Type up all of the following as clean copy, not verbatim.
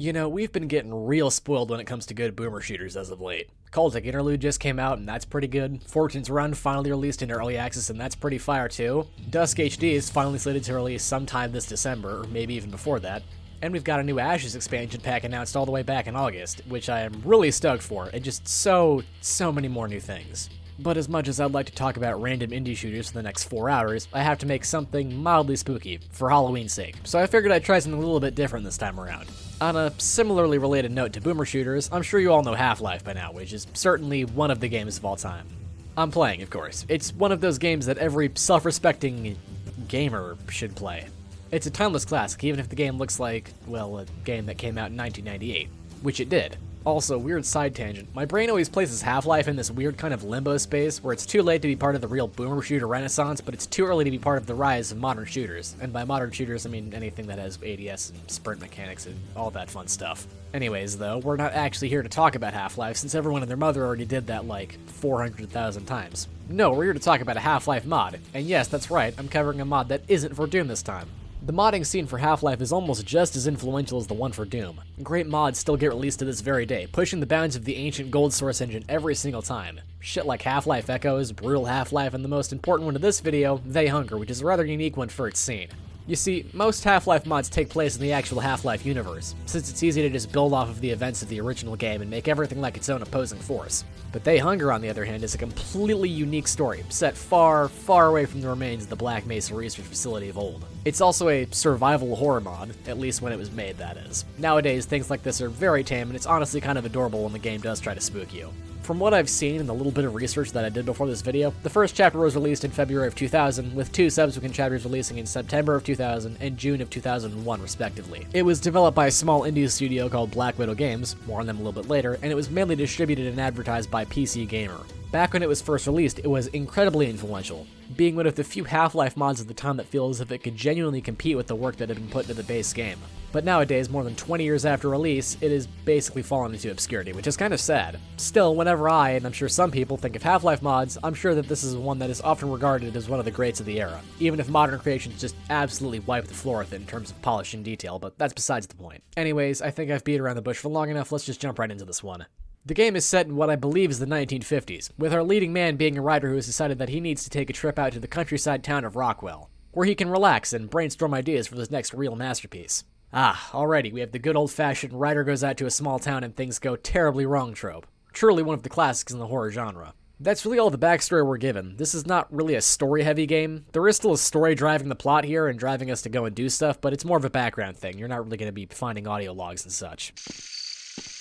You know, we've been getting real spoiled when it comes to good boomer shooters as of late. Cultic Interlude just came out, and that's pretty good. Fortune's Run finally released in early access, and that's pretty fire too. Dusk HD is finally slated to release sometime this December, or maybe even before that. And we've got a new Ashes expansion pack announced all the way back in August, which I am really stoked for, and just so many more new things. But as much as I'd like to talk about random indie shooters for the next 4 hours, I have to make something mildly spooky, for Halloween's sake. So I figured I'd try something a little bit different this time around. On a similarly related note to boomer shooters, I'm sure you all know Half-Life by now, which is certainly one of the games of all time. I'm playing, of course. It's one of those games that every self-respecting gamer should play. It's a timeless classic, even if the game looks like, well, a game that came out in 1998, which it did. Also, weird side tangent, my brain always places Half-Life in this weird kind of limbo space where it's too late to be part of the real boomer shooter renaissance, but it's too early to be part of the rise of modern shooters. And by modern shooters, I mean anything that has ADS and sprint mechanics and all that fun stuff. Anyways, though, we're not actually here to talk about Half-Life, since everyone and their mother already did that like 400,000 times. No, we're here to talk about a Half-Life mod. And yes, that's right, I'm covering a mod that isn't for Doom this time. The modding scene for Half-Life is almost just as influential as the one for Doom. Great mods still get released to this very day, pushing the bounds of the ancient gold source engine every single time. Shit like Half-Life Echoes, Brutal Half-Life, and the most important one to this video, 𝘰𝘕, which is a rather unique one for its scene. You see, most Half-Life mods take place in the actual Half-Life universe, since it's easy to just build off of the events of the original game and make everything like its own opposing force. But 𝘰𝘕, on the other hand, is a completely unique story, set far away from the remains of the Black Mesa research facility of old. It's also a survival horror mod, at least when it was made, that is. Nowadays, things like this are very tame, and it's honestly kind of adorable when the game does try to spook you. From what I've seen and the little bit of research that I did before this video, the first chapter was released in February of 2000, with 2 subsequent chapters releasing in September of 2000 and June of 2001, respectively. It was developed by a small indie studio called Black Widow Games, more on them a little bit later, and it was mainly distributed and advertised by PC Gamer. Back when it was first released, it was incredibly influential, being one of the few Half-Life mods at the time that feel as if it could genuinely compete with the work that had been put into the base game. But nowadays, more than 20 years after release, it has basically fallen into obscurity, which is kind of sad. Still, whenever I, and I'm sure some people, think of Half-Life mods, I'm sure that this is one that is often regarded as one of the greats of the era, even if modern creations just absolutely wipe the floor with it in terms of polish and detail, but that's besides the point. Anyways, I think I've beat around the bush for long enough, let's just jump right into this one. The game is set in what I believe is the 1950s, with our leading man being a writer who has decided that he needs to take a trip out to the countryside town of Rockwell, where he can relax and brainstorm ideas for this next real masterpiece. Already we have the good old-fashioned writer goes out to a small town and things go terribly wrong trope. Truly one of the classics in the horror genre. That's really all the backstory we're given. This is not really a story-heavy game. There is still a story driving the plot here and driving us to go and do stuff, but it's more of a background thing. You're not really going to be finding audio logs and such.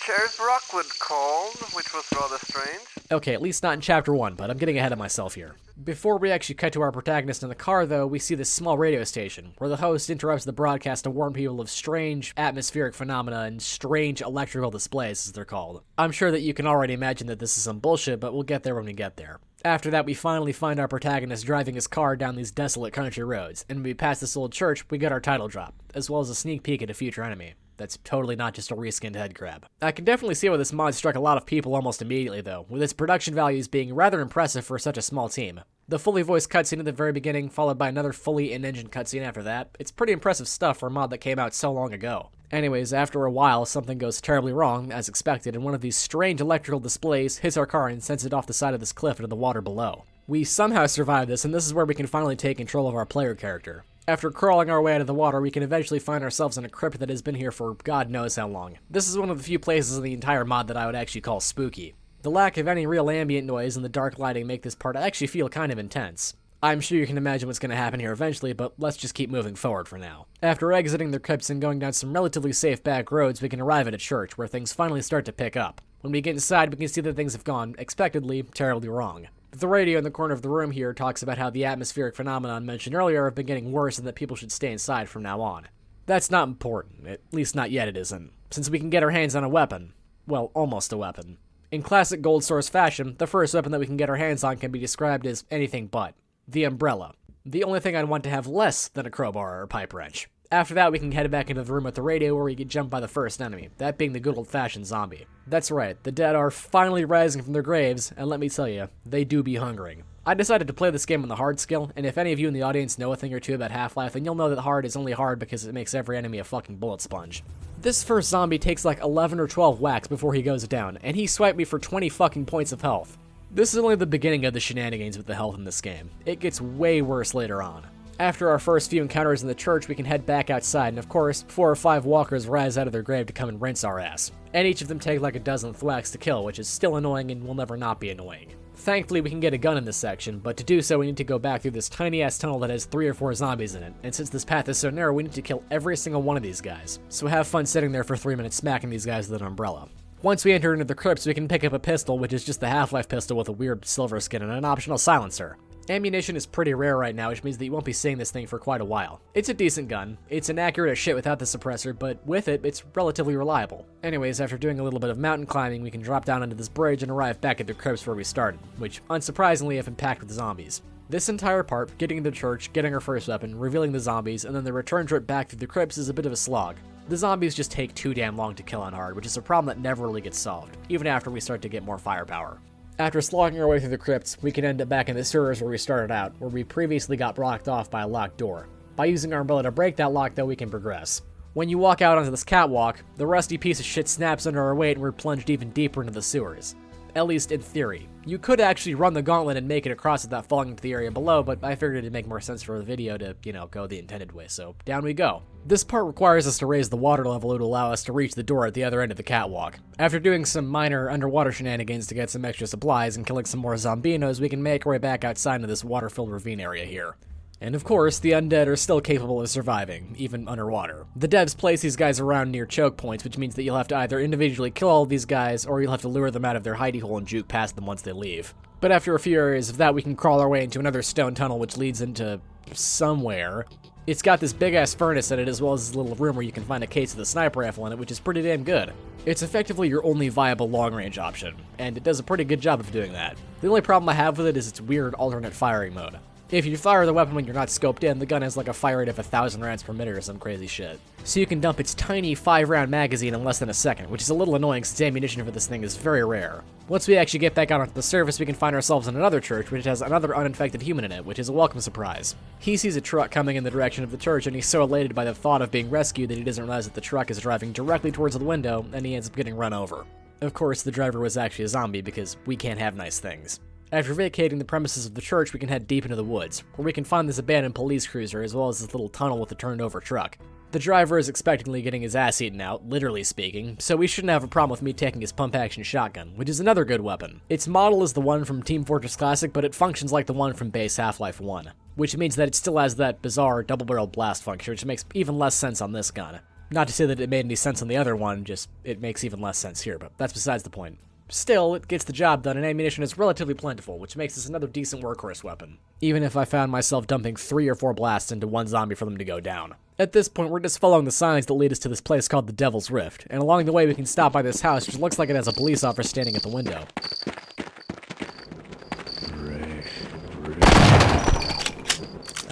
Cheers Rockwood called, which was rather strange. Okay, at least not in Chapter 1, but I'm getting ahead of myself here. Before we actually cut to our protagonist in the car, though, we see this small radio station, where the host interrupts the broadcast to warn people of strange atmospheric phenomena and strange electrical displays, as they're called. I'm sure that you can already imagine that this is some bullshit, but we'll get there when we get there. After that, we finally find our protagonist driving his car down these desolate country roads, and when we pass this old church, we get our title drop, as well as a sneak peek at a future enemy. That's totally not just a reskinned head grab. I can definitely see why this mod struck a lot of people almost immediately though, with its production values being rather impressive for such a small team. The fully voiced cutscene at the very beginning, followed by another fully in-engine cutscene after that, it's pretty impressive stuff for a mod that came out so long ago. Anyways, after a while, something goes terribly wrong, as expected, and one of these strange electrical displays hits our car and sends it off the side of this cliff into the water below. We somehow survive this, and this is where we can finally take control of our player character. After crawling our way out of the water, we can eventually find ourselves in a crypt that has been here for God knows how long. This is one of the few places in the entire mod that I would actually call spooky. The lack of any real ambient noise and the dark lighting make this part actually feel kind of intense. I'm sure you can imagine what's going to happen here eventually, but let's just keep moving forward for now. After exiting the crypts and going down some relatively safe back roads, we can arrive at a church, where things finally start to pick up. When we get inside, we can see that things have gone, expectedly, terribly wrong. The radio in the corner of the room here talks about how the atmospheric phenomenon mentioned earlier have been getting worse and that people should stay inside from now on. That's not important, at least not yet it isn't, since we can get our hands on a weapon. Well, almost a weapon. In classic Gold Source fashion, the first weapon that we can get our hands on can be described as anything but. The umbrella. The only thing I'd want to have less than a crowbar or pipe wrench. After that, we can head back into the room with the radio where we get jumped by the first enemy, that being the good old-fashioned zombie. That's right, the dead are finally rising from their graves, and let me tell you, they do be hungering. I decided to play this game on the hard skill, and if any of you in the audience know a thing or two about Half-Life, then you'll know that hard is only hard because it makes every enemy a fucking bullet sponge. This first zombie takes like 11 or 12 whacks before he goes down, and he swiped me for 20 fucking points of health. This is only the beginning of the shenanigans with the health in this game. It gets way worse later on. After our first few encounters in the church, we can head back outside, and of course, 4 or 5 walkers rise out of their grave to come and rinse our ass. And each of them take like a dozen thwacks to kill, which is still annoying and will never not be annoying. Thankfully, we can get a gun in this section, but to do so, we need to go back through this tiny-ass tunnel that has 3 or 4 zombies in it, and since this path is so narrow, we need to kill every single one of these guys. So have fun sitting there for 3 minutes smacking these guys with an umbrella. Once we enter into the crypts, we can pick up a pistol, which is just the Half-Life pistol with a weird silver skin and an optional silencer. Ammunition is pretty rare right now, which means that you won't be seeing this thing for quite a while. It's a decent gun. It's inaccurate as shit without the suppressor, but with it, it's relatively reliable. Anyways, after doing a little bit of mountain climbing, we can drop down onto this bridge and arrive back at the crypts where we started, which, unsurprisingly, have been packed with zombies. This entire part, getting into the church, getting our first weapon, revealing the zombies, and then the return trip back through the crypts is a bit of a slog. The zombies just take too damn long to kill on hard, which is a problem that never really gets solved, even after we start to get more firepower. After slogging our way through the crypts, we can end up back in the sewers where we started out, where we previously got blocked off by a locked door. By using our umbrella to break that lock, though, we can progress. When you walk out onto this catwalk, the rusty piece of shit snaps under our weight and we're plunged even deeper into the sewers. At least in theory. You could actually run the gauntlet and make it across without falling into the area below, but I figured it'd make more sense for the video to, go the intended way, so down we go. This part requires us to raise the water level to allow us to reach the door at the other end of the catwalk. After doing some minor underwater shenanigans to get some extra supplies and killing some more zombinos, we can make our way back outside into this water-filled ravine area here. And of course, the undead are still capable of surviving, even underwater. The devs place these guys around near choke points, which means that you'll have to either individually kill all of these guys, or you'll have to lure them out of their hidey hole and juke past them once they leave. But after a few areas of that, we can crawl our way into another stone tunnel which leads into somewhere. It's got this big-ass furnace in it, as well as this little room where you can find a case with a sniper rifle in it, which is pretty damn good. It's effectively your only viable long-range option, and it does a pretty good job of doing that. The only problem I have with it is its weird alternate firing mode. If you fire the weapon when you're not scoped in, the gun has like a fire rate of 1,000 rounds per minute or some crazy shit. So you can dump its tiny 5-round magazine in less than a second, which is a little annoying since ammunition for this thing is very rare. Once we actually get back out onto the surface, we can find ourselves in another church, which has another uninfected human in it, which is a welcome surprise. He sees a truck coming in the direction of the church, and he's so elated by the thought of being rescued that he doesn't realize that the truck is driving directly towards the window, and he ends up getting run over. Of course, the driver was actually a zombie, because we can't have nice things. After vacating the premises of the church, we can head deep into the woods, where we can find this abandoned police cruiser as well as this little tunnel with a turned-over truck. The driver is expectantly getting his ass eaten out, literally speaking, so we shouldn't have a problem with me taking his pump-action shotgun, which is another good weapon. Its model is the one from Team Fortress Classic, but it functions like the one from base Half-Life 1, which means that it still has that bizarre double-barreled blast function, which makes even less sense on this gun. Not to say that it made any sense on the other one, just it makes even less sense here, but that's besides the point. Still, it gets the job done, and ammunition is relatively plentiful, which makes this another decent workhorse weapon, even if I found myself dumping 3 or 4 blasts into one zombie for them to go down. At this point, we're just following the signs that lead us to this place called the Devil's Rift, and along the way we can stop by this house, which looks like it has a police officer standing at the window.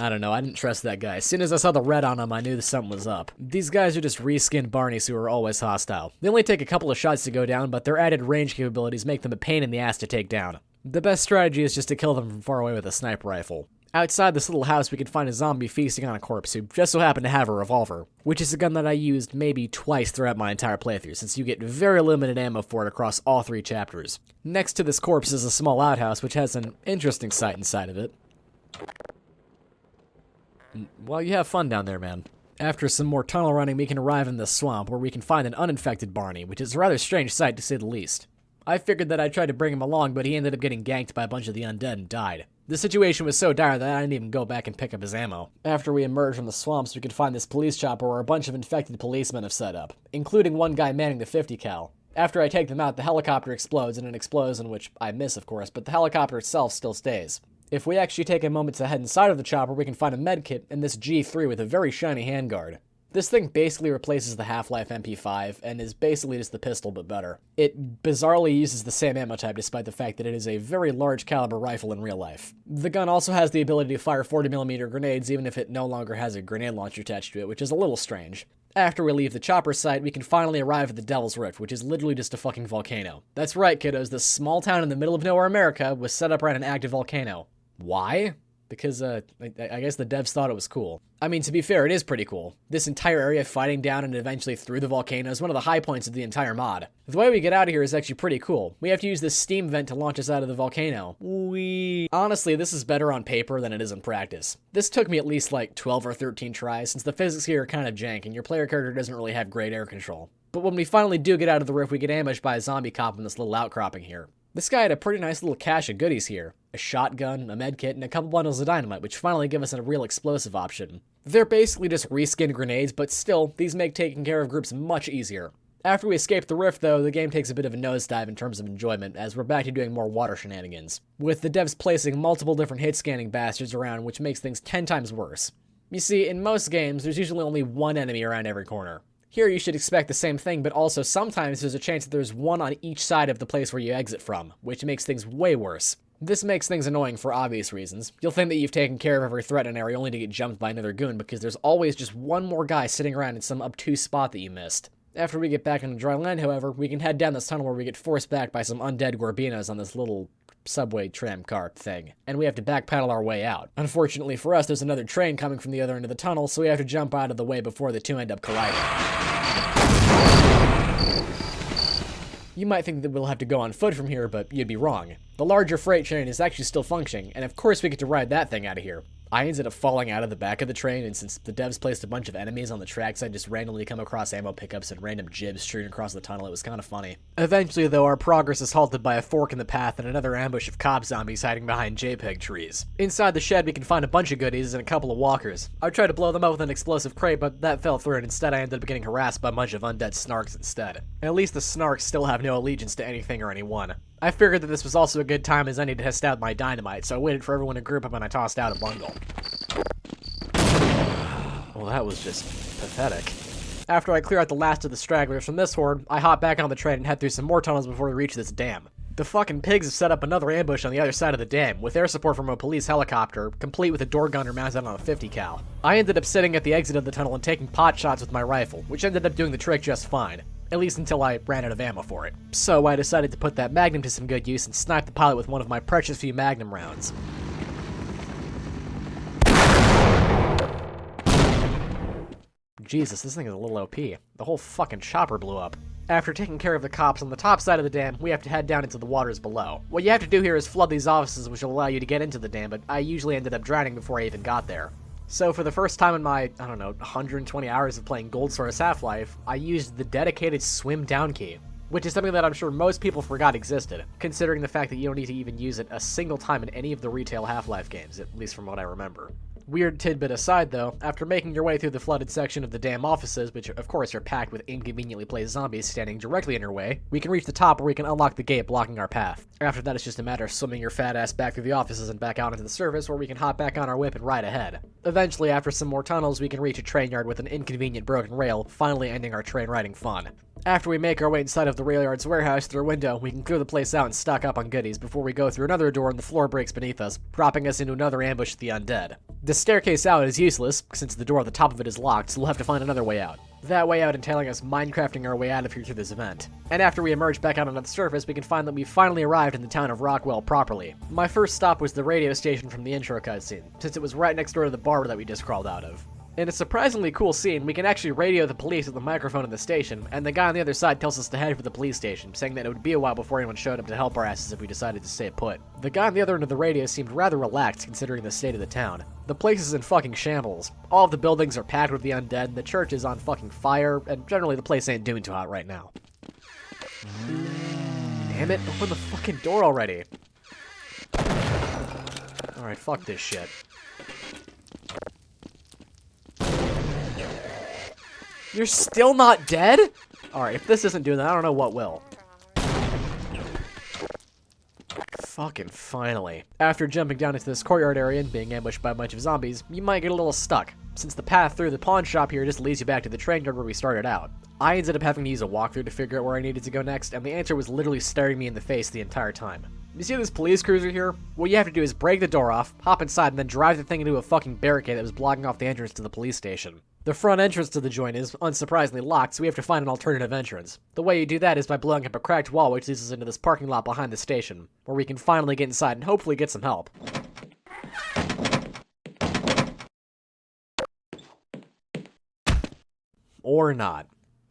I don't know, I didn't trust that guy. As soon as I saw the red on him, I knew that something was up. These guys are just reskinned Barneys who are always hostile. They only take a couple of shots to go down, but their added range capabilities make them a pain in the ass to take down. The best strategy is just to kill them from far away with a sniper rifle. Outside this little house, we can find a zombie feasting on a corpse who just so happened to have a revolver, which is a gun that I used maybe twice throughout my entire playthrough, since you get very limited ammo for it across all 3 chapters. Next to this corpse is a small outhouse, which has an interesting sight inside of it. Well, you have fun down there, man. After some more tunnel running, we can arrive in the swamp, where we can find an uninfected Barney, which is a rather strange sight to say the least. I figured that I'd try to bring him along, but he ended up getting ganked by a bunch of the undead and died. The situation was so dire that I didn't even go back and pick up his ammo. After we emerge from the swamps, we could find this police chopper where a bunch of infected policemen have set up, including one guy manning the 50 cal. After I take them out, the helicopter explodes in an explosion, which I miss, of course, but the helicopter itself still stays. If we actually take a moment to head inside of the chopper, we can find a medkit and this G3 with a very shiny handguard. This thing basically replaces the Half-Life MP5 and is basically just the pistol but better. It bizarrely uses the same ammo type despite the fact that it is a very large caliber rifle in real life. The gun also has the ability to fire 40mm grenades even if it no longer has a grenade launcher attached to it, which is a little strange. After we leave the chopper site, we can finally arrive at the Devil's Rift, which is literally just a fucking volcano. That's right, kiddos, this small town in the middle of nowhere America was set up around an active volcano. Why? because I guess the devs thought it was cool. I mean, to be fair, it is pretty cool. This entire area fighting down and eventually through the volcano is one of the high points of the entire mod. The way we get out of here is actually pretty cool. We have to use this steam vent to launch us out of the volcano. Honestly, this is better on paper than it is in practice. This took me at least like 12 or 13 tries, since the physics here are kind of jank and your player character doesn't really have great air control. But when we finally do get out of the rift, we get ambushed by a zombie cop in this little outcropping here. This guy had a pretty nice little cache of goodies here. A shotgun, a medkit, and a couple bundles of dynamite, which finally give us a real explosive option. They're basically just reskinned grenades, but still, these make taking care of groups much easier. After we escape the rift, though, the game takes a bit of a nosedive in terms of enjoyment, as we're back to doing more water shenanigans, with the devs placing multiple different hit-scanning bastards around, which makes things 10 times worse. You see, in most games, there's usually only one enemy around every corner. Here you should expect the same thing, but also sometimes there's a chance that there's one on each side of the place where you exit from, which makes things way worse. This makes things annoying for obvious reasons. You'll think that you've taken care of every threat in an area only to get jumped by another goon, because there's always just one more guy sitting around in some obtuse spot that you missed. After we get back on dry land, however, we can head down this tunnel where we get forced back by some undead 𝘗𝘵𝘆𝘆𝑚 on this little subway tram car thing, and we have to backpedal our way out. Unfortunately for us, there's another train coming from the other end of the tunnel, so we have to jump out of the way before the two end up colliding. You might think that we'll have to go on foot from here, but you'd be wrong. The larger freight train is actually still functioning, and of course we get to ride that thing out of here. I ended up falling out of the back of the train, and since the devs placed a bunch of enemies on the tracks, I just randomly come across ammo pickups and random jibs strewn across the tunnel. It was kind of funny. Eventually, though, our progress is halted by a fork in the path and another ambush of cop zombies hiding behind JPEG trees. Inside the shed, we can find a bunch of goodies and a couple of walkers. I tried to blow them up with an explosive crate, but that fell through, and instead I ended up getting harassed by a bunch of undead snarks instead. At least the snarks still have no allegiance to anything or anyone. I figured that this was also a good time as I need to test out my dynamite, so I waited for everyone to group up and I tossed out a bundle. Well, that was just pathetic. After I clear out the last of the stragglers from this horde, I hop back on the train and head through some more tunnels before we reach this dam. The fucking pigs have set up another ambush on the other side of the dam, with air support from a police helicopter, complete with a door gunner mounted on a 50 cal. I ended up sitting at the exit of the tunnel and taking pot shots with my rifle, which ended up doing the trick just fine. At least until I ran out of ammo for it. So I decided to put that magnum to some good use and snipe the pilot with one of my precious few magnum rounds. Jesus, this thing is a little OP. The whole fucking chopper blew up. After taking care of the cops on the top side of the dam, we have to head down into the waters below. What you have to do here is flood these offices, which will allow you to get into the dam, but I usually ended up drowning before I even got there. So for the first time in my, 120 hours of playing Gold Source Half-Life, I used the dedicated swim down key, which is something that I'm sure most people forgot existed, considering the fact that you don't need to even use it a single time in any of the retail Half-Life games, at least from what I remember. Weird tidbit aside though, after making your way through the flooded section of the dam offices, which of course are packed with inconveniently placed zombies standing directly in your way, we can reach the top where we can unlock the gate blocking our path. After that, it's just a matter of swimming your fat ass back through the offices and back out into the surface where we can hop back on our whip and ride ahead. Eventually, after some more tunnels, we can reach a train yard with an inconvenient broken rail, finally ending our train riding fun. After we make our way inside of the rail yard's warehouse through a window, we can clear the place out and stock up on goodies before we go through another door and the floor breaks beneath us, dropping us into another ambush of the undead. The staircase out is useless, since the door at the top of it is locked, so we'll have to find another way out. That way out entailing us Minecrafting our way out of here through this event. And after we emerge back out onto the surface, we can find that we finally arrived in the town of Rockwell properly. My first stop was the radio station from the intro cutscene, since it was right next door to the bar that we just crawled out of. In a surprisingly cool scene, we can actually radio the police with the microphone in the station, and the guy on the other side tells us to head for the police station, saying that it would be a while before anyone showed up to help our asses if we decided to stay put. The guy on the other end of the radio seemed rather relaxed considering the state of the town. The place is in fucking shambles. All of the buildings are packed with the undead, the church is on fucking fire, and generally the place ain't doing too hot right now. Damn it, open the fucking door already. Alright, fuck this shit. You're still not dead? Alright, if this isn't doing that, I don't know what will. Fucking finally. After jumping down into this courtyard area and being ambushed by a bunch of zombies, you might get a little stuck, since the path through the pawn shop here just leads you back to the train yard where we started out. I ended up having to use a walkthrough to figure out where I needed to go next, and the answer was literally staring me in the face the entire time. You see this police cruiser here? What you have to do is break the door off, hop inside, and then drive the thing into a fucking barricade that was blocking off the entrance to the police station. The front entrance to the joint is, unsurprisingly, locked, so we have to find an alternative entrance. The way you do that is by blowing up a cracked wall which leads us into this parking lot behind the station, where we can finally get inside and hopefully get some help. Or not.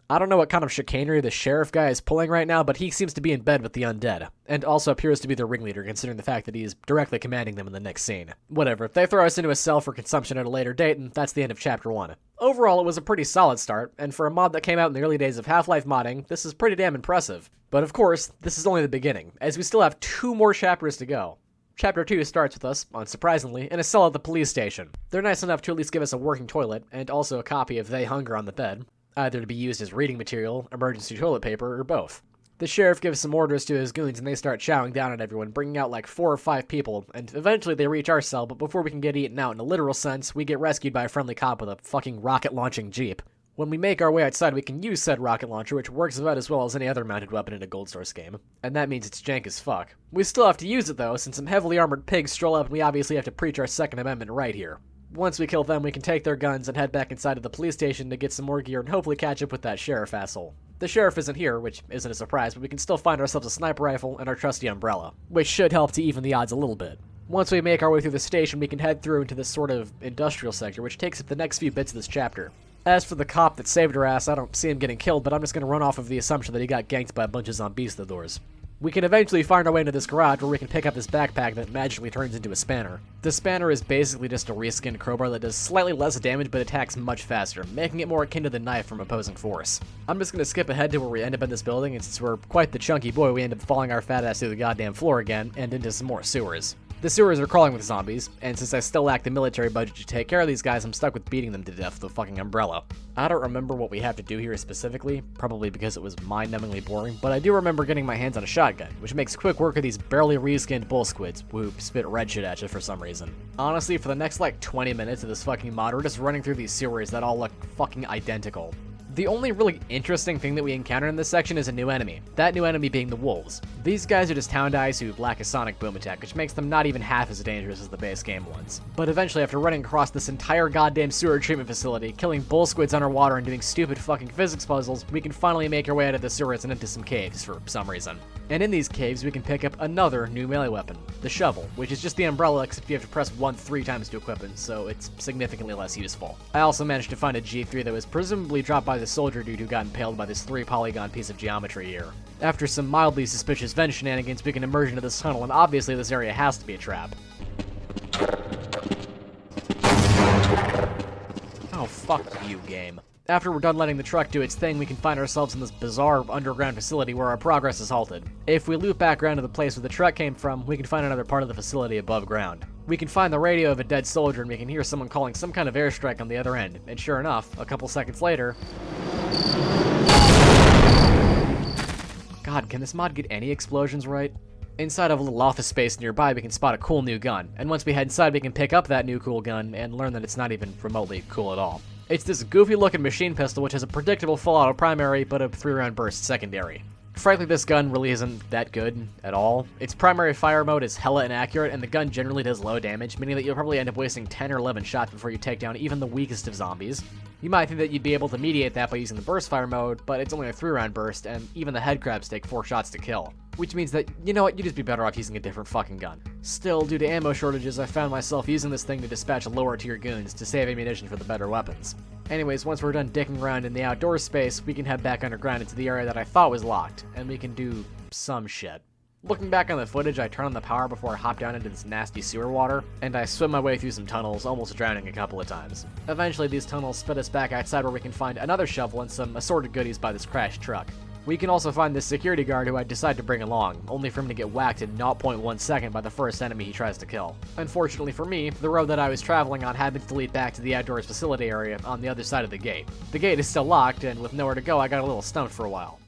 I don't know what kind of chicanery the sheriff guy is pulling right now, but he seems to be in bed with the undead, and also appears to be the ringleader considering the fact that he is directly commanding them in the next scene. Whatever, if they throw us into a cell for consumption at a later date, and that's the end of Chapter 1. Overall, it was a pretty solid start, and for a mod that came out in the early days of Half-Life modding, this is pretty damn impressive. But of course, this is only the beginning, as we still have 2 more chapters to go. Chapter 2 starts with us, unsurprisingly, in a cell at the police station. They're nice enough to at least give us a working toilet, and also a copy of They Hunger on the bed, either to be used as reading material, emergency toilet paper, or both. The sheriff gives some orders to his goons and they start chowing down at everyone, bringing out like 4 or 5 people, and eventually they reach our cell, but before we can get eaten out in a literal sense, we get rescued by a friendly cop with a fucking rocket-launching jeep. When we make our way outside, we can use said rocket launcher, which works about as well as any other mounted weapon in a Gold Source game, and that means it's jank as fuck. We still have to use it though, since some heavily armored pigs stroll up and we obviously have to preach our Second Amendment right here. Once we kill them, we can take their guns and head back inside of the police station to get some more gear and hopefully catch up with that sheriff asshole. The sheriff isn't here, which isn't a surprise, but we can still find ourselves a sniper rifle and our trusty umbrella, which should help to even the odds a little bit. Once we make our way through the station, we can head through into this sort of industrial sector, which takes up the next few bits of this chapter. As for the cop that saved her ass, I don't see him getting killed, but I'm just going to run off of the assumption that he got ganked by a bunch of zombies at the doors. We can eventually find our way into this garage where we can pick up this backpack that magically turns into a spanner. The spanner is basically just a reskinned crowbar that does slightly less damage but attacks much faster, making it more akin to the knife from opposing force. I'm just going to skip ahead to where we end up in this building, and since we're quite the chunky boy, we end up falling our fat ass through the goddamn floor again, and into some more sewers. The sewers are crawling with zombies, and since I still lack the military budget to take care of these guys, I'm stuck with beating them to death with a fucking umbrella. I don't remember what we have to do here specifically, probably because it was mind-numbingly boring, but I do remember getting my hands on a shotgun, which makes quick work of these barely reskinned bull squids, who spit red shit at you for some reason. Honestly, for the next like 20 minutes of this fucking mod, we're just running through these sewers that all look fucking identical. The only really interesting thing that we encounter in this section is a new enemy, that new enemy being the wolves. These guys are just hound-eyes who lack a sonic boom attack, which makes them not even half as dangerous as the base game ones. But eventually, after running across this entire goddamn sewer treatment facility, killing bull squids underwater and doing stupid fucking physics puzzles, we can finally make our way out of the sewers and into some caves for some reason. And in these caves, we can pick up another new melee weapon, the shovel, which is just the umbrella except you have to press 1 3 times to equip it, so it's significantly less useful. I also managed to find a G3 that was presumably dropped by the soldier dude who got impaled by this 3-polygon piece of geometry here. After some mildly suspicious vent shenanigans, we can emerge into this tunnel, and obviously this area has to be a trap. Oh, fuck you, game. After we're done letting the truck do its thing, we can find ourselves in this bizarre underground facility where our progress is halted. If we loop back around to the place where the truck came from, we can find another part of the facility above ground. We can find the radio of a dead soldier and we can hear someone calling some kind of airstrike on the other end, and sure enough, a couple seconds later... God, can this mod get any explosions right? Inside of a little office space nearby, we can spot a cool new gun, and once we head inside, we can pick up that new cool gun and learn that it's not even remotely cool at all. It's this goofy-looking machine pistol which has a predictable full-auto primary, but a 3-round burst secondary. Frankly, this gun really isn't that good at all. Its primary fire mode is hella inaccurate, and the gun generally does low damage, meaning that you'll probably end up wasting 10 or 11 shots before you take down even the weakest of zombies. You might think that you'd be able to mediate that by using the burst fire mode, but it's only a 3-round burst, and even the head crabs take 4 shots to kill. Which means that, you know what, you'd just be better off using a different fucking gun. Still, due to ammo shortages, I found myself using this thing to dispatch lower tier goons to save ammunition for the better weapons. Anyways, once we're done dicking around in the outdoor space, we can head back underground into the area that I thought was locked, and we can do some shit. Looking back on the footage, I turn on the power before I hop down into this nasty sewer water, and I swim my way through some tunnels, almost drowning a couple of times. Eventually, these tunnels spit us back outside where we can find another shovel and some assorted goodies by this crashed truck. We can also find this security guard who I decide to bring along, only for him to get whacked in 0.1 second by the first enemy he tries to kill. Unfortunately for me, the road that I was traveling on happens to lead back to the outdoors facility area on the other side of the gate. The gate is still locked, and with nowhere to go, I got a little stumped for a while.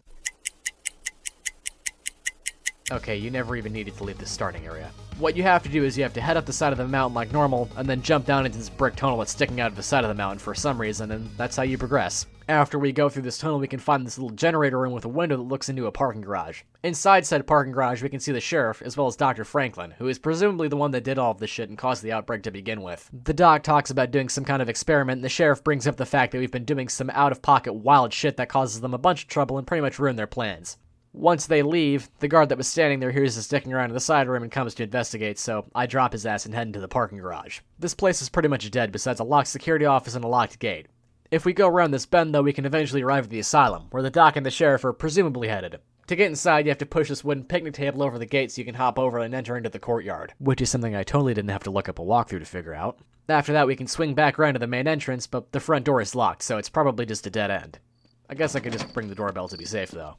Okay, you never even needed to leave the starting area. What you have to do is you have to head up the side of the mountain like normal, and then jump down into this brick tunnel that's sticking out of the side of the mountain for some reason, and that's how you progress. After we go through this tunnel, we can find this little generator room with a window that looks into a parking garage. Inside said parking garage, we can see the sheriff, as well as Dr. Franklin, who is presumably the one that did all of this shit and caused the outbreak to begin with. The doc talks about doing some kind of experiment, and the sheriff brings up the fact that we've been doing some out-of-pocket wild shit that causes them a bunch of trouble and pretty much ruin their plans. Once they leave, the guard that was standing there hears us sticking around in the side room and comes to investigate, so I drop his ass and head into the parking garage. This place is pretty much dead besides a locked security office and a locked gate. If we go around this bend, though, we can eventually arrive at the asylum, where the doc and the sheriff are presumably headed. To get inside, you have to push this wooden picnic table over the gate so you can hop over and enter into the courtyard, which is something I totally didn't have to look up a walkthrough to figure out. After that, we can swing back around to the main entrance, but the front door is locked, so it's probably just a dead end. I guess I could just ring the doorbell to be safe, though.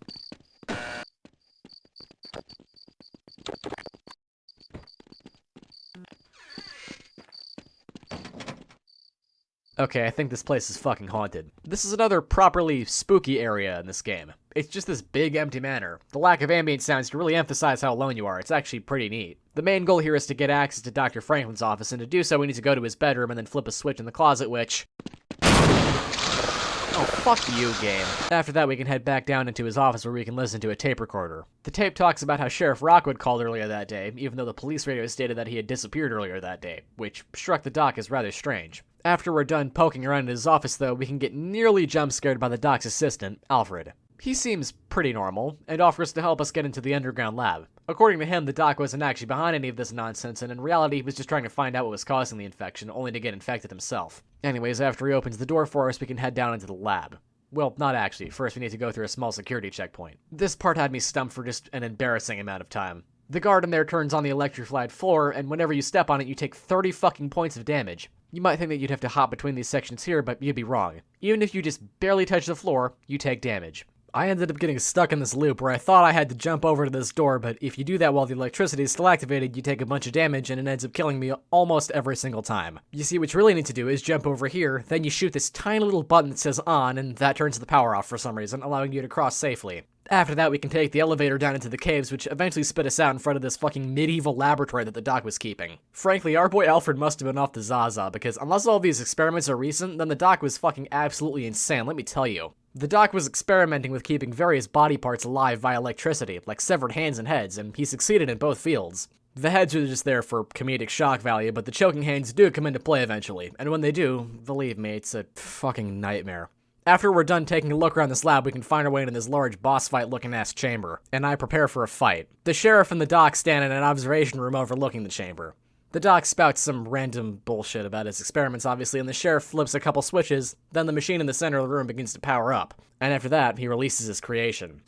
Okay, I think this place is fucking haunted. This is another properly spooky area in this game. It's just this big empty manor. The lack of ambient sounds to really emphasize how alone you are. It's actually pretty neat. The main goal here is to get access to Dr. Franklin's office, and to do so we need to go to his bedroom and then flip a switch in the closet, which... Oh, fuck you, game. After that, we can head back down into his office where we can listen to a tape recorder. The tape talks about how Sheriff Rockwood called earlier that day, even though the police radio stated that he had disappeared earlier that day, which struck the doc as rather strange. After we're done poking around in his office, though, we can get nearly jump-scared by the doc's assistant, Alfred. He seems pretty normal, and offers to help us get into the underground lab. According to him, the doc wasn't actually behind any of this nonsense, and in reality, he was just trying to find out what was causing the infection, only to get infected himself. Anyways, after he opens the door for us, we can head down into the lab. Well, not actually. First, we need to go through a small security checkpoint. This part had me stumped for just an embarrassing amount of time. The guard in there turns on the electrified floor, and whenever you step on it, you take 30 fucking points of damage. You might think that you'd have to hop between these sections here, but you'd be wrong. Even if you just barely touch the floor, you take damage. I ended up getting stuck in this loop where I thought I had to jump over to this door, but if you do that while the electricity is still activated, you take a bunch of damage and it ends up killing me almost every single time. You see, what you really need to do is jump over here, then you shoot this tiny little button that says on, and that turns the power off for some reason, allowing you to cross safely. After that, we can take the elevator down into the caves, which eventually spit us out in front of this fucking medieval laboratory that the doc was keeping. Frankly, our boy Alfred must have been off the Zaza, because unless all these experiments are recent, then the doc was fucking absolutely insane, let me tell you. The doc was experimenting with keeping various body parts alive via electricity, like severed hands and heads, and he succeeded in both fields. The heads are just there for comedic shock value, but the choking hands do come into play eventually, and when they do, believe me, it's a fucking nightmare. After we're done taking a look around this lab, we can find our way into this large boss fight looking ass chamber, and I prepare for a fight. The sheriff and the doc stand in an observation room overlooking the chamber. The doc spouts some random bullshit about his experiments, obviously, and the sheriff flips a couple switches, then the machine in the center of the room begins to power up. And after that, he releases his creation.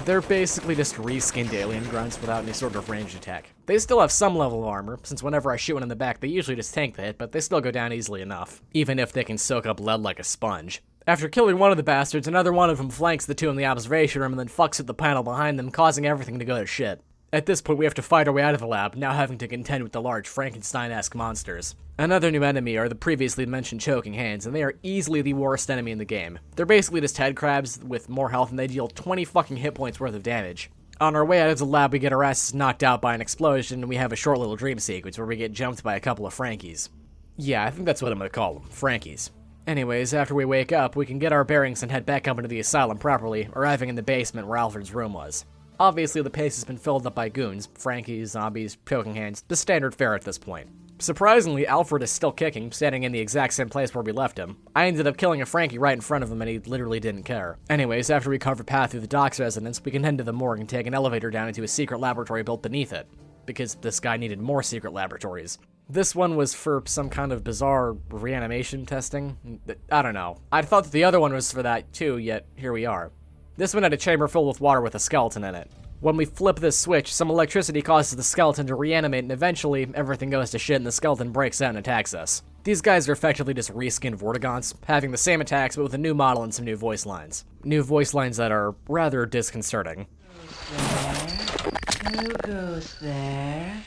They're basically just reskinned alien grunts without any sort of ranged attack. They still have some level of armor, since whenever I shoot one in the back, they usually just tank the hit, but they still go down easily enough, even if they can soak up lead like a sponge. After killing one of the bastards, another one of them flanks the two in the observation room and then fucks at the panel behind them, causing everything to go to shit. At this point, we have to fight our way out of the lab, now having to contend with the large Frankenstein-esque monsters. Another new enemy are the previously mentioned choking hands, and they are easily the worst enemy in the game. They're basically just head crabs with more health, and they deal 20 fucking hit points worth of damage. On our way out of the lab, we get our asses knocked out by an explosion, and we have a short little dream sequence where we get jumped by a couple of Frankies. Yeah, I think that's what I'm gonna call them, Frankies. Anyways, after we wake up, we can get our bearings and head back up into the asylum properly, arriving in the basement where Alfred's room was. Obviously, the place has been filled up by goons, Frankies, zombies, choking hands, the standard fare at this point. Surprisingly, Alfred is still kicking, standing in the exact same place where we left him. I ended up killing a Frankie right in front of him and he literally didn't care. Anyways, after we carve a path through the doc's residence, we can head to the morgue and take an elevator down into a secret laboratory built beneath it. Because this guy needed more secret laboratories. This one was for some kind of bizarre reanimation testing. I don't know. I thought that the other one was for that too, yet here we are. This one had a chamber filled with water with a skeleton in it. When we flip this switch, some electricity causes the skeleton to reanimate, and eventually everything goes to shit and the skeleton breaks out and attacks us. These guys are effectively just reskinned Vortigaunts, having the same attacks but with a new model and some new voice lines. New voice lines that are rather disconcerting. Who goes there?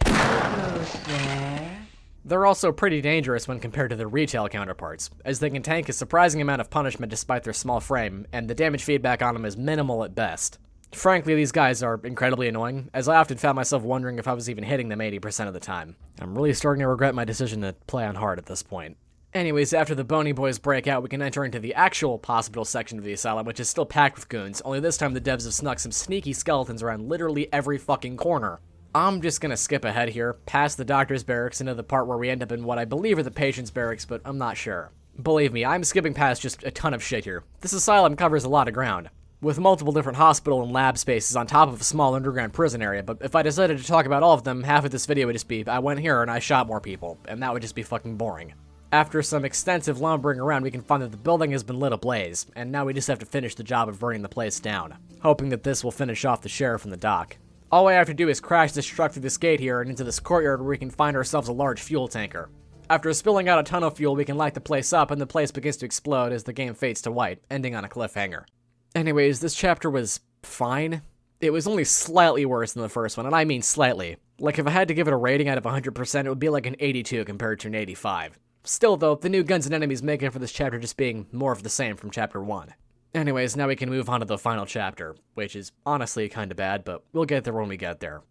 Who goes there? They're also pretty dangerous when compared to their retail counterparts, as they can tank a surprising amount of punishment despite their small frame, and the damage feedback on them is minimal at best. Frankly, these guys are incredibly annoying, as I often found myself wondering if I was even hitting them 80% of the time. I'm really starting to regret my decision to play on hard at this point. Anyways, after the Bony Boys break out, we can enter into the actual hospital section of the asylum, which is still packed with goons, only this time the devs have snuck some sneaky skeletons around literally every fucking corner. I'm just gonna skip ahead here, past the doctor's barracks into the part where we end up in what I believe are the patient's barracks, but I'm not sure. Believe me, I'm skipping past just a ton of shit here. This asylum covers a lot of ground. with multiple different hospital and lab spaces on top of a small underground prison area, but if I decided to talk about all of them, half of this video would just be, I went here and I shot more people, and that would just be fucking boring. After some extensive lumbering around, we can find that the building has been lit ablaze, and now we just have to finish the job of burning the place down, hoping that this will finish off the sheriff in the dock. All we have to do is crash this truck through this gate here and into this courtyard where we can find ourselves a large fuel tanker. After spilling out a ton of fuel, we can light the place up, and the place begins to explode as the game fades to white, ending on a cliffhanger. Anyways, this chapter was fine. It was only slightly worse than the first one, and I mean slightly. Like, if I had to give it a rating out of 100%, it would be like an 82 compared to an 85. Still, though, the new guns and enemies make it for this chapter just being more of the same from chapter 1. Anyways, now we can move on to the final chapter, which is honestly kinda bad, but we'll get there when we get there.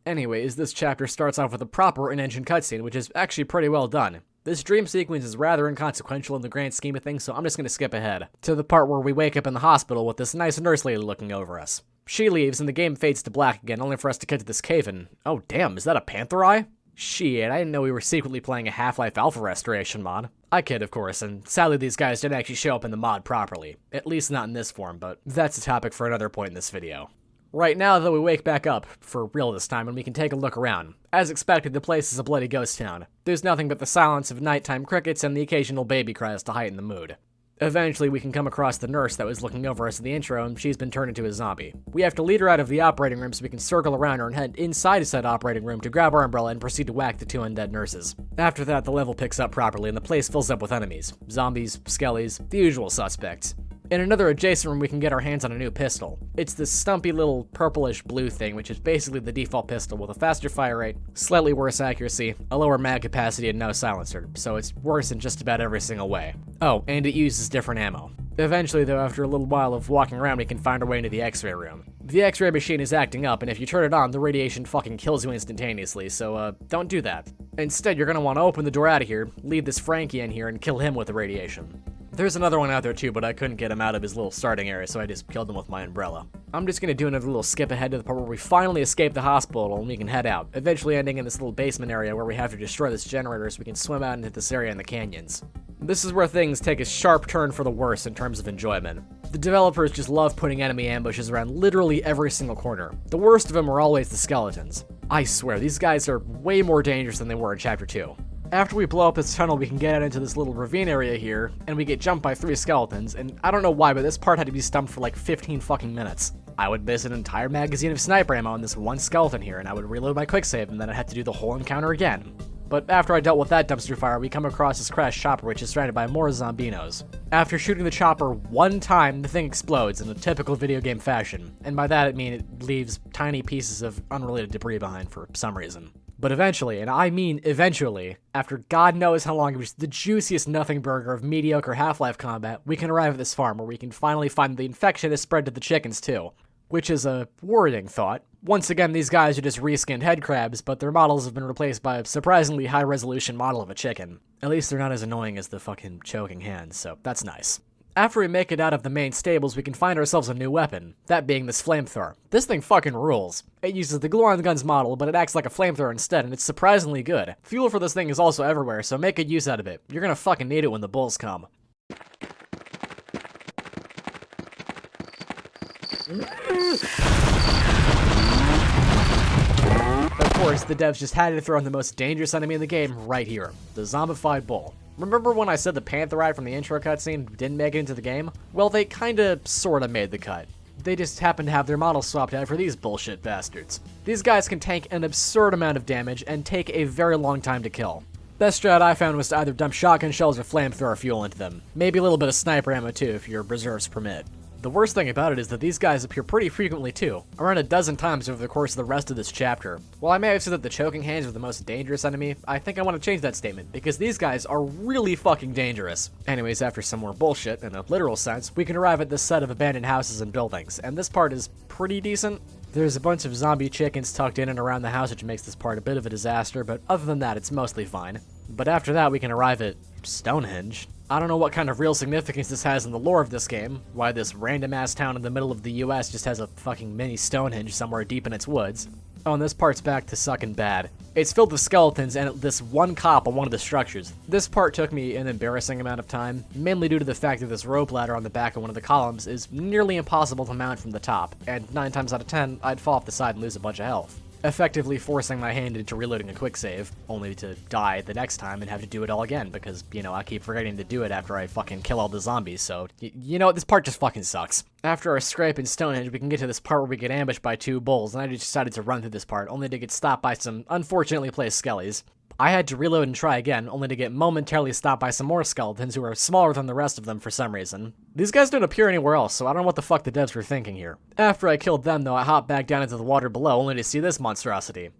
Anyways, this chapter starts off with a proper in-engine cutscene, which is actually pretty well done. This dream sequence is rather inconsequential in the grand scheme of things, so I'm just gonna skip ahead to the part where we wake up in the hospital with this nice nurse lady looking over us. She leaves, and the game fades to black again, only for us to get to this cave, and oh damn, is that a panther eye? Shit, I didn't know we were secretly playing a Half-Life Alpha Restoration mod. I kid, of course, and sadly these guys didn't actually show up in the mod properly. At least not in this form, but that's a topic for another point in this video. Right now, though, we wake back up, for real this time, and we can take a look around. As expected, the place is a bloody ghost town. There's nothing but the silence of nighttime crickets and the occasional baby cries to heighten the mood. Eventually, we can come across the nurse that was looking over us in the intro, and she's been turned into a zombie. We have to lead her out of the operating room so we can circle around her and head inside said operating room to grab our umbrella and proceed to whack the two undead nurses. After that, the level picks up properly and the place fills up with enemies. Zombies, skellies, the usual suspects. In another adjacent room, we can get our hands on a new pistol. It's this stumpy little purplish blue thing, which is basically the default pistol with a faster fire rate, slightly worse accuracy, a lower mag capacity, and no silencer, so it's worse in just about every single way. Oh, and it uses different ammo. Eventually, though, after a little while of walking around, we can find our way into the X-ray room. The X-ray machine is acting up, and if you turn it on, the radiation fucking kills you instantaneously, so don't do that. Instead, you're gonna want to open the door out of here, leave this Frankie in here, and kill him with the radiation. There's another one out there too, but I couldn't get him out of his little starting area, so I just killed him with my umbrella. I'm just gonna do another little skip ahead to the part where we finally escape the hospital and we can head out, eventually ending in this little basement area where we have to destroy this generator so we can swim out into this area in the canyons. This is where things take a sharp turn for the worse in terms of enjoyment. The developers just love putting enemy ambushes around literally every single corner. The worst of them are always the skeletons. I swear, these guys are way more dangerous than they were in Chapter 2. After we blow up this tunnel, we can get out into this little ravine area here, and we get jumped by 3 skeletons, and I don't know why, but this part had to be stumped for like 15 fucking minutes. I would miss an entire magazine of sniper ammo on this one skeleton here, and I would reload my quicksave, and then I'd have to do the whole encounter again. But after I dealt with that dumpster fire, we come across this crashed chopper, which is surrounded by more zombinos. After shooting the chopper one time, the thing explodes in a typical video game fashion, and by that I mean it leaves tiny pieces of unrelated debris behind for some reason. But eventually, and I mean eventually, after God knows how long it was the juiciest nothing burger of mediocre Half-Life combat, we can arrive at this farm where we can finally find the infection has spread to the chickens too. Which is a worrying thought. Once again, these guys are just reskinned head crabs, but their models have been replaced by a surprisingly high-resolution model of a chicken. At least they're not as annoying as the fucking choking hands, so that's nice. After we make it out of the main stables, we can find ourselves a new weapon, that being this flamethrower. This thing fucking rules. It uses the glue-on-guns model, but it acts like a flamethrower instead, and it's surprisingly good. Fuel for this thing is also everywhere, so make good use out of it. You're gonna fucking need it when the bulls come. Of course, the devs just had to throw in the most dangerous enemy in the game right here, the zombified bull. Remember when I said the panther eye from the intro cutscene didn't make it into the game? Well, they kinda sorta made the cut. They just happened to have their models swapped out for these bullshit bastards. These guys can tank an absurd amount of damage and take a very long time to kill. Best strat I found was to either dump shotgun shells or flamethrower fuel into them. Maybe a little bit of sniper ammo too if your reserves permit. The worst thing about it is that these guys appear pretty frequently too, around a dozen times over the course of the rest of this chapter. While I may have said that the choking hands are the most dangerous enemy, I think I want to change that statement, because these guys are really fucking dangerous. Anyways, after some more bullshit, in a literal sense, we can arrive at this set of abandoned houses and buildings, and this part is pretty decent. There's a bunch of zombie chickens tucked in and around the house, which makes this part a bit of a disaster, but other than that, it's mostly fine. But after that, we can arrive at Stonehenge. I don't know what kind of real significance this has in the lore of this game, why this random-ass town in the middle of the US just has a fucking mini Stonehenge somewhere deep in its woods. Oh, and this part's back to sucking bad. It's filled with skeletons and this one cop on one of the structures. This part took me an embarrassing amount of time, mainly due to the fact that this rope ladder on the back of one of the columns is nearly impossible to mount from the top, and 9 times out of 10, I'd fall off the side and lose a bunch of health, effectively forcing my hand into reloading a quick save, only to die the next time and have to do it all again because, you know, I keep forgetting to do it after I fucking kill all the zombies, so, you know what, this part just fucking sucks. After our scrape in Stonehenge, we can get to this part where we get ambushed by 2 bulls, and I just decided to run through this part, only to get stopped by some unfortunately placed skellies. I had to reload and try again, only to get momentarily stopped by some more skeletons who are smaller than the rest of them for some reason. These guys don't appear anywhere else, so I don't know what the fuck the devs were thinking here. After I killed them though, I hopped back down into the water below, only to see this monstrosity.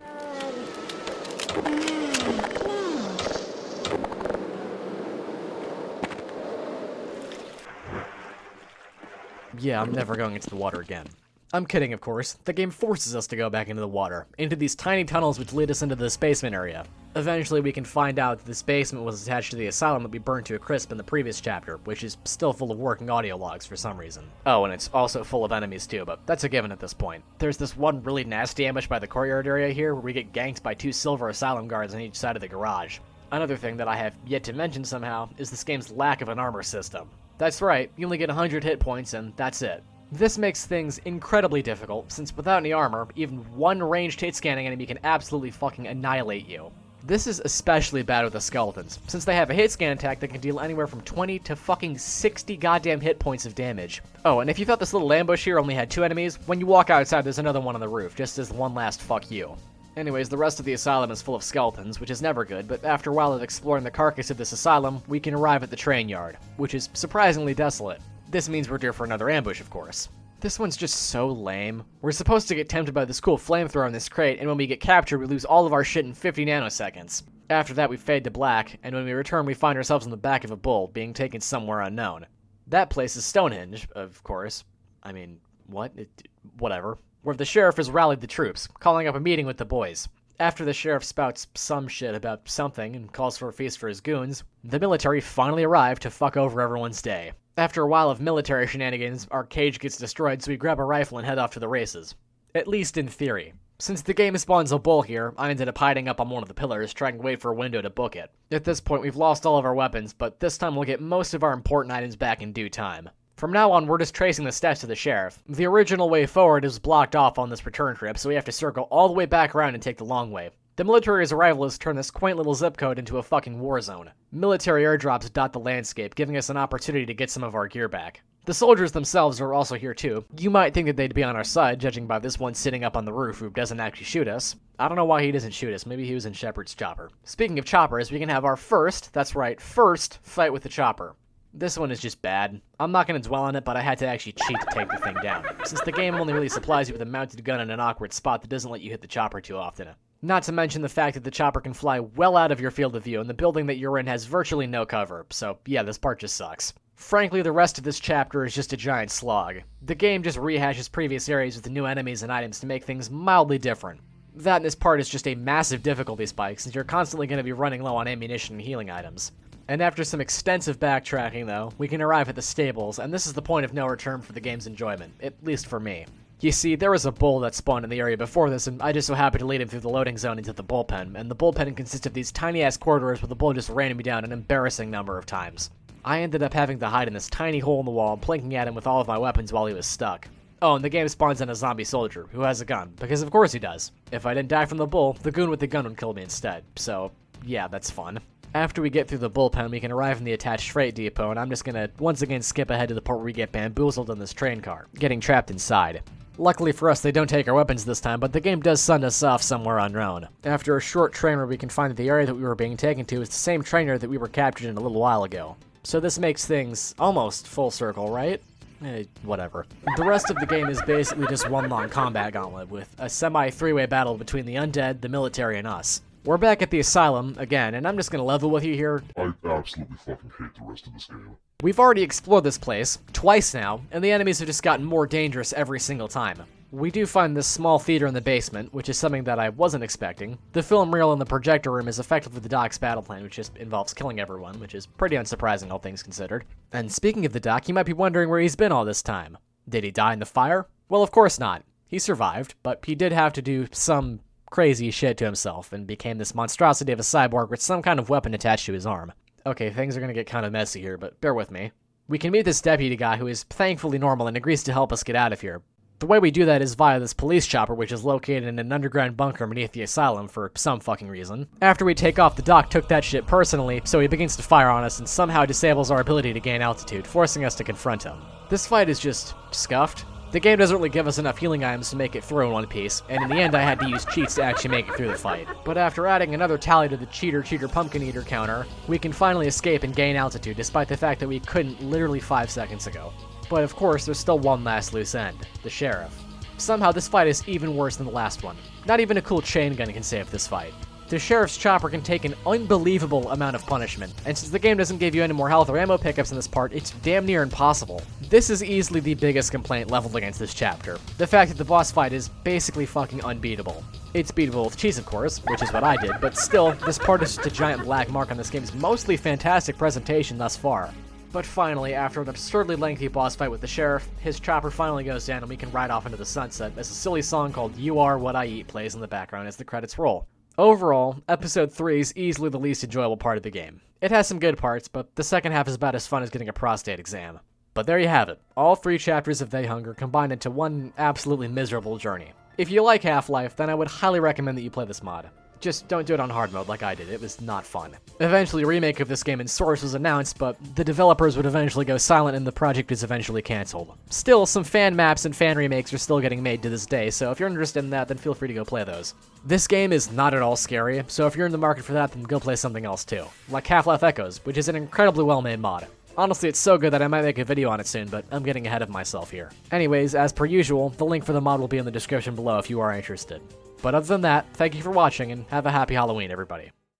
Yeah, I'm never going into the water again. I'm kidding, of course. The game forces us to go back into the water, into these tiny tunnels which lead us into this basement area. Eventually, we can find out that this basement was attached to the asylum that we burned to a crisp in the previous chapter, which is still full of working audio logs for some reason. Oh, and it's also full of enemies too, but that's a given at this point. There's this one really nasty ambush by the courtyard area here, where we get ganked by 2 silver asylum guards on each side of the garage. Another thing that I have yet to mention somehow is this game's lack of an armor system. That's right, you only get 100 hit points and that's it. This makes things incredibly difficult, since without any armor, even one ranged hit scanning enemy can absolutely fucking annihilate you. This is especially bad with the skeletons, since they have a hit scan attack that can deal anywhere from 20 to fucking 60 goddamn hit points of damage. Oh, and if you thought this little ambush here only had 2 enemies, when you walk outside there's another one on the roof, just as one last fuck you. Anyways, the rest of the asylum is full of skeletons, which is never good, but after a while of exploring the carcass of this asylum, we can arrive at the train yard, which is surprisingly desolate. This means we're due for another ambush, of course. This one's just so lame. We're supposed to get tempted by this cool flamethrower in this crate, and when we get captured, we lose all of our shit in 50 nanoseconds. After that, we fade to black, and when we return, we find ourselves on the back of a bull, being taken somewhere unknown. That place is Stonehenge, of course. I mean, what? Whatever. Where the sheriff has rallied the troops, calling up a meeting with the boys. After the sheriff spouts some shit about something and calls for a feast for his goons, the military finally arrive to fuck over everyone's day. After a while of military shenanigans, our cage gets destroyed, so we grab a rifle and head off to the races. At least in theory. Since the game spawns a bull here, I ended up hiding up on one of the pillars, trying to wait for a window to book it. At this point, we've lost all of our weapons, but this time we'll get most of our important items back in due time. From now on, we're just tracing the steps of the sheriff. The original way forward is blocked off on this return trip, so we have to circle all the way back around and take the long way. The military's arrival has turned this quaint little zip code into a fucking war zone. Military airdrops dot the landscape, giving us an opportunity to get some of our gear back. The soldiers themselves are also here too. You might think that they'd be on our side, judging by this one sitting up on the roof who doesn't actually shoot us. I don't know why he doesn't shoot us, maybe he was in Shepard's chopper. Speaking of choppers, we can have our first fight with the chopper. This one is just bad. I'm not going to dwell on it, but I had to actually cheat to take the thing down, since the game only really supplies you with a mounted gun in an awkward spot that doesn't let you hit the chopper too often. Not to mention the fact that the chopper can fly well out of your field of view, and the building that you're in has virtually no cover, so yeah, this part just sucks. Frankly, the rest of this chapter is just a giant slog. The game just rehashes previous areas with the new enemies and items to make things mildly different. That in this part is just a massive difficulty spike, since you're constantly going to be running low on ammunition and healing items. And after some extensive backtracking, though, we can arrive at the stables, and this is the point of no return for the game's enjoyment, at least for me. You see, there was a bull that spawned in the area before this, and I just so happened to lead him through the loading zone into the bullpen, and the bullpen consists of these tiny-ass corridors where the bull just ran me down an embarrassing number of times. I ended up having to hide in this tiny hole in the wall, plinking at him with all of my weapons while he was stuck. Oh, and the game spawns in a zombie soldier, who has a gun, because of course he does. If I didn't die from the bull, the goon with the gun would kill me instead, so yeah, that's fun. After we get through the bullpen, we can arrive in the attached freight depot, and I'm just gonna once again skip ahead to the part where we get bamboozled in this train car, getting trapped inside. Luckily for us, they don't take our weapons this time, but the game does send us off somewhere unknown. After a short train where we can find that the area that we were being taken to is the same trainer that we were captured in a little while ago. So this makes things almost full circle, right? Whatever. The rest of the game is basically just one long combat gauntlet, with a semi-three-way battle between the undead, the military, and us. We're back at the asylum again, and I'm just gonna level with you here. I absolutely fucking hate the rest of this game. We've already explored this place twice now, and the enemies have just gotten more dangerous every single time. We do find this small theater in the basement, which is something that I wasn't expecting. The film reel in the projector room is effectively the Doc's battle plan, which just involves killing everyone, which is pretty unsurprising, all things considered. And speaking of the Doc, you might be wondering where he's been all this time. Did he die in the fire? Well, of course not. He survived, but he did have to do some crazy shit to himself and became this monstrosity of a cyborg with some kind of weapon attached to his arm. Okay, things are gonna get kind of messy here, but bear with me. We can meet this deputy guy who is thankfully normal and agrees to help us get out of here. The way we do that is via this police chopper, which is located in an underground bunker beneath the asylum for some fucking reason. After we take off, the Doc took that shit personally, so he begins to fire on us and somehow disables our ability to gain altitude, forcing us to confront him. This fight is just scuffed. The game doesn't really give us enough healing items to make it through in one piece, and in the end I had to use cheats to actually make it through the fight. But after adding another tally to the cheater pumpkin eater counter, we can finally escape and gain altitude, despite the fact that we couldn't literally 5 seconds ago. But of course, there's still one last loose end, the sheriff. Somehow this fight is even worse than the last one. Not even a cool chain gun can save this fight. The sheriff's chopper can take an unbelievable amount of punishment, and since the game doesn't give you any more health or ammo pickups in this part, it's damn near impossible. This is easily the biggest complaint leveled against this chapter. The fact that the boss fight is basically fucking unbeatable. It's beatable with cheese, of course, which is what I did, but still, this part is just a giant black mark on this game's mostly fantastic presentation thus far. But finally, after an absurdly lengthy boss fight with the sheriff, his chopper finally goes down and we can ride off into the sunset as a silly song called "You Are What I Eat" plays in the background as the credits roll. Overall, Episode 3 is easily the least enjoyable part of the game. It has some good parts, but the second half is about as fun as getting a prostate exam. But there you have it, all 3 chapters of They Hunger combined into one absolutely miserable journey. If you like Half-Life, then I would highly recommend that you play this mod. Just don't do it on hard mode like I did, it was not fun. Eventually a remake of this game in Source was announced, but the developers would eventually go silent and the project was eventually cancelled. Still, some fan maps and fan remakes are still getting made to this day, so if you're interested in that, then feel free to go play those. This game is not at all scary, so if you're in the market for that, then go play something else too. Like Half-Life Echoes, which is an incredibly well-made mod. Honestly, it's so good that I might make a video on it soon, but I'm getting ahead of myself here. Anyways, as per usual, the link for the mod will be in the description below if you are interested. But other than that, thank you for watching, and have a happy Halloween, everybody.